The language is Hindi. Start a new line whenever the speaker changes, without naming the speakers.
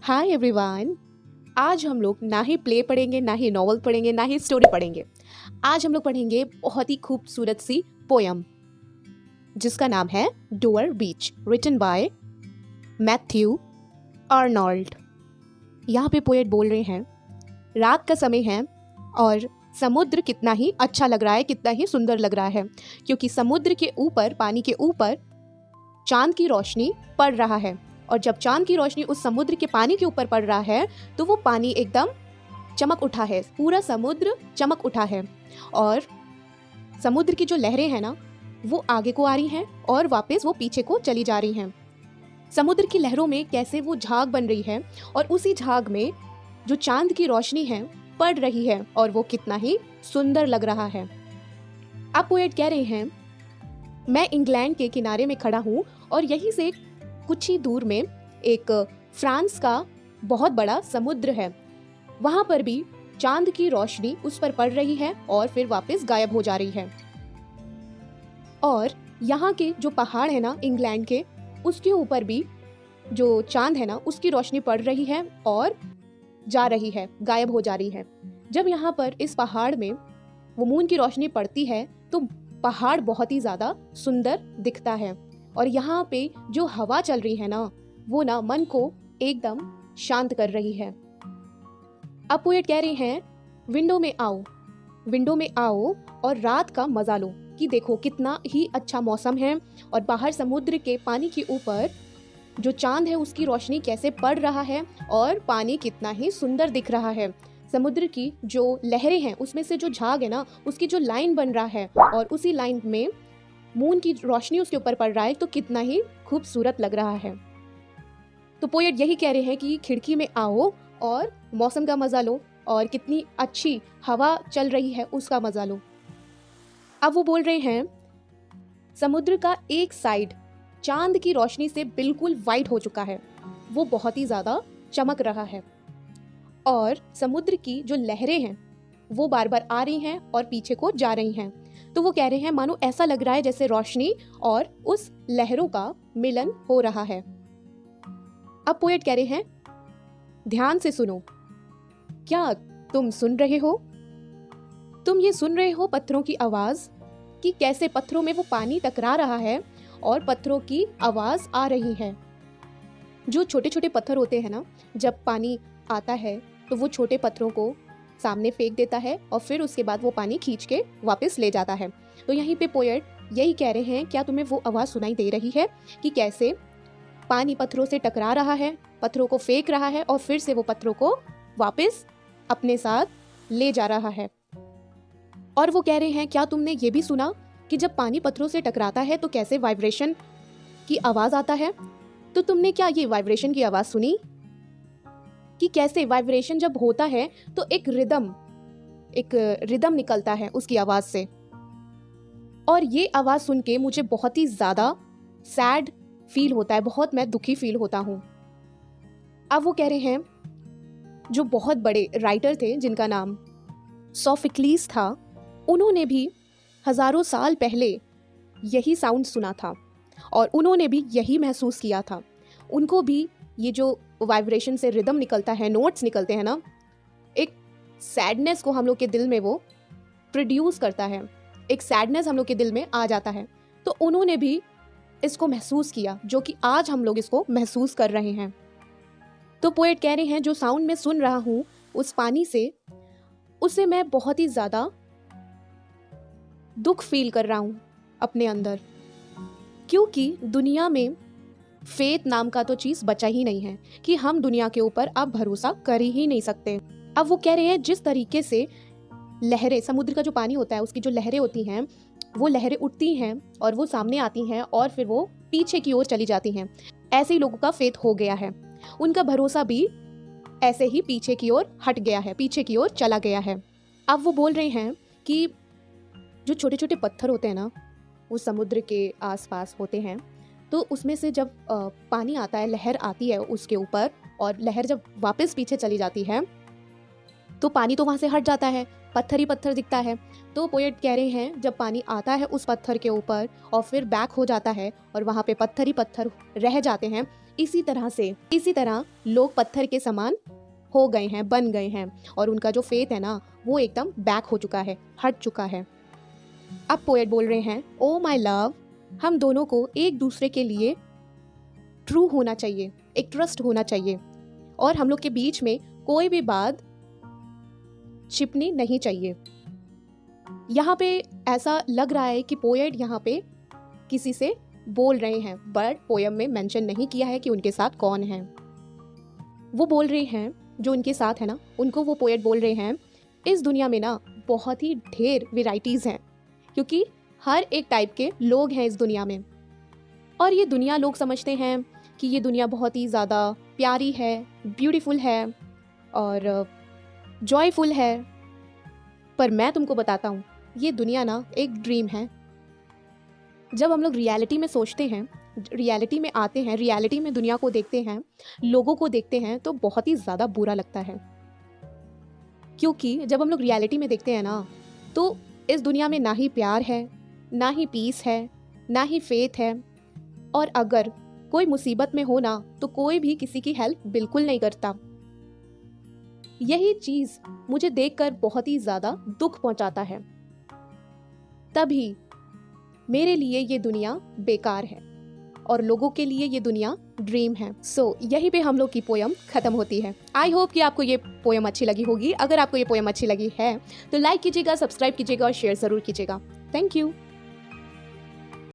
Hi everyone. आज हम लोग ना ही प्ले पढ़ेंगे, ना ही नॉवल पढ़ेंगे, ना ही स्टोरी पढ़ेंगे। आज हम लोग पढ़ेंगे बहुत ही खूबसूरत सी पोयम जिसका नाम है Dover Beach, written by Matthew Arnold. यहाँ पे पोएट बोल रहे हैं, रात का समय है और समुद्र कितना ही अच्छा लग रहा है, कितना ही सुंदर लग रहा है, क्योंकि समुद्र के ऊपर, पानी के ऊपर चांद की रोशनी पड़ रहा है। और जब चांद की रोशनी उस समुद्र के पानी के ऊपर पड़ रहा है तो वो पानी एकदम चमक उठा है, पूरा समुद्र चमक उठा है। और समुद्र की जो लहरें हैं ना, वो आगे को आ रही हैं और वापस वो पीछे को चली जा रही हैं। समुद्र की लहरों में कैसे वो झाग बन रही है और उसी झाग में जो चांद की रोशनी है पड़ रही है और वो कितना ही सुंदर लग रहा है। अब पोएट कह रहे हैं, मैं इंग्लैंड के किनारे में खड़ा हूँ और यहीं से कुछ ही दूर में एक फ्रांस का बहुत बड़ा समुद्र है। वहां पर भी चांद की रोशनी उस पर पड़ रही है और फिर वापस गायब हो जा रही है। और यहाँ के जो पहाड़ है ना इंग्लैंड के, उसके ऊपर भी जो चांद है ना, उसकी रोशनी पड़ रही है और जा रही है, गायब हो जा रही है। जब यहाँ पर इस पहाड़ में वो मून की रोशनी पड़ती है तो पहाड़ बहुत ही ज्यादा सुंदर दिखता है। और यहाँ पे जो हवा चल रही है ना, वो ना मन को एकदम शांत कर रही है। अब पोएट कह रहे हैं, विंडो में आओ और रात का मजा लो कि देखो कितना ही अच्छा मौसम है और बाहर समुद्र के पानी के ऊपर जो चांद है उसकी रोशनी कैसे पड़ रहा है और पानी कितना ही सुंदर दिख रहा है। समुद्र की जो लहरें हैं उसमें से जो झाग है ना, उसकी जो लाइन बन रहा है और उसी लाइन में मून की रोशनी उसके ऊपर पड़ रहा है, तो कितना ही खूबसूरत लग रहा है। तो पोएट यही कह रहे हैं कि खिड़की में आओ और मौसम का मजा लो और कितनी अच्छी हवा चल रही है उसका मजा लो। अब वो बोल रहे हैं, समुद्र का एक साइड चांद की रोशनी से बिल्कुल वाइट हो चुका है, वो बहुत ही ज्यादा चमक रहा है। और समुद्र की जो लहरें हैं वो बार बार आ रही हैं और पीछे को जा रही हैं। तो वो कह रहे हैं, मानो ऐसा लग रहा है जैसे रोशनी और उस लहरों का मिलन हो रहा है। अब पोएट कह रहे हैं, ध्यान से सुनो, क्या तुम सुन रहे हो? तुम ये सुन रहे हो पत्थरों की आवाज कि कैसे पत्थरों में वो पानी टकरा रहा है और पत्थरों की आवाज आ रही है। जो छोटे छोटे पत्थर होते हैं ना, जब पानी आता है तो वो छोटे पत्थरों को सामने फेंक देता है और फिर उसके बाद वो पानी खींच के वापस ले जाता है। तो यहीं पे पोएट यही कह रहे हैं, क्या तुम्हें वो आवाज सुनाई दे रही है कि कैसे पानी पत्थरों से टकरा रहा है, पत्थरों को फेंक रहा है और फिर से वो पत्थरों को वापस अपने साथ ले जा रहा है। और वो कह रहे हैं, क्या तुमने ये भी सुना कि जब पानी पत्थरों से टकराता है तो कैसे वाइब्रेशन की आवाज आता है? तो तुमने क्या ये वाइब्रेशन की आवाज सुनी कि कैसे वाइब्रेशन जब होता है तो एक रिदम निकलता है उसकी आवाज से। और ये आवाज सुन के मुझे बहुत ही ज्यादा सैड फील होता है, बहुत मैं दुखी फील होता हूँ। अब वो कह रहे हैं, जो बहुत बड़े राइटर थे जिनका नाम सोफिक्लीस था, उन्होंने भी हजारों साल पहले यही साउंड सुना था और उन्होंने भी यही महसूस किया था। उनको भी ये जो वाइब्रेशन से रिदम निकलता है, नोट्स निकलते हैं ना, एक सैडनेस को हम लोग के दिल में वो प्रोड्यूस करता है, एक सैडनेस हम लोग के दिल में आ जाता है। तो उन्होंने भी इसको महसूस किया, जो कि आज हम लोग इसको महसूस कर रहे हैं। तो पोएट कह रहे हैं, जो साउंड मैं सुन रहा हूँ उस पानी से, उससे मैं बहुत ही ज्यादा दुख फील कर रहा हूँ अपने अंदर, क्योंकि दुनिया में फेथ नाम का तो चीज बचा ही नहीं है कि हम दुनिया के ऊपर अब भरोसा कर ही नहीं सकते। अब वो कह रहे हैं, जिस तरीके से लहरें, समुद्र का जो पानी होता है उसकी जो लहरें होती हैं, वो लहरें उठती हैं और वो सामने आती हैं और फिर वो पीछे की ओर चली जाती हैं, ऐसे ही लोगों का फेथ हो गया है। उनका भरोसा भी ऐसे ही पीछे की ओर हट गया है, पीछे की ओर चला गया है। अब वो बोल रहे हैं कि जो छोटे छोटे पत्थर होते हैं ना, वो समुद्र के आसपास होते हैं, तो उसमें से जब पानी आता है, लहर आती है उसके ऊपर, और लहर जब वापस पीछे चली जाती है तो पानी तो वहाँ से हट जाता है, पत्थर ही पत्थर दिखता है। तो पोएट कह रहे हैं, जब पानी आता है उस पत्थर के ऊपर और फिर बैक हो जाता है और वहाँ पे पत्थर ही पत्थर रह जाते हैं, इसी तरह लोग पत्थर के समान हो गए हैं, बन गए हैं, और उनका जो फेथ है ना वो एकदम बैक हो चुका है, हट चुका है। अब पोएट बोल रहे हैं, ओ माय लव, हम दोनों को एक दूसरे के लिए ट्रू होना चाहिए, एक ट्रस्ट होना चाहिए, और हम लोग के बीच में कोई भी बात छिपनी नहीं चाहिए। यहाँ पे ऐसा लग रहा है कि पोएट यहाँ पे किसी से बोल रहे हैं, बट पोयम में मेंशन नहीं किया है कि उनके साथ कौन है। वो बोल रहे हैं, जो उनके साथ है ना, उनको वो पोएट बोल रहे हैं, इस दुनिया में ना बहुत ही ढेर वेराइटीज़ हैं, क्योंकि हर एक टाइप के लोग हैं इस दुनिया में। और ये दुनिया लोग समझते हैं कि ये दुनिया बहुत ही ज़्यादा प्यारी है, ब्यूटीफुल है और जॉयफुल है, पर मैं तुमको बताता हूँ, ये दुनिया ना एक ड्रीम है। जब हम लोग रियलिटी में सोचते हैं, रियलिटी में आते हैं, रियलिटी में दुनिया को देखते हैं, लोगों को देखते हैं, तो बहुत ही ज़्यादा बुरा लगता है। क्योंकि जब हम लोग रियलिटी में देखते हैं ना, तो इस दुनिया में ना ही प्यार है, ना ही पीस है, ना ही फेथ है, और अगर कोई मुसीबत में हो ना, तो कोई भी किसी की हेल्प बिल्कुल नहीं करता। यही चीज़ मुझे देखकर बहुत ही ज़्यादा दुख पहुंचाता है। तभी मेरे लिए ये दुनिया बेकार है और लोगों के लिए ये दुनिया ड्रीम है। सो यहीं पे हम लोग की पोयम खत्म होती है। आई होप कि आपको ये पोयम अच्छी लगी होगी। अगर आपको ये पोयम अच्छी लगी है तो लाइक कीजिएगा, सब्सक्राइब कीजिएगा और शेयर ज़रूर कीजिएगा। Thank you.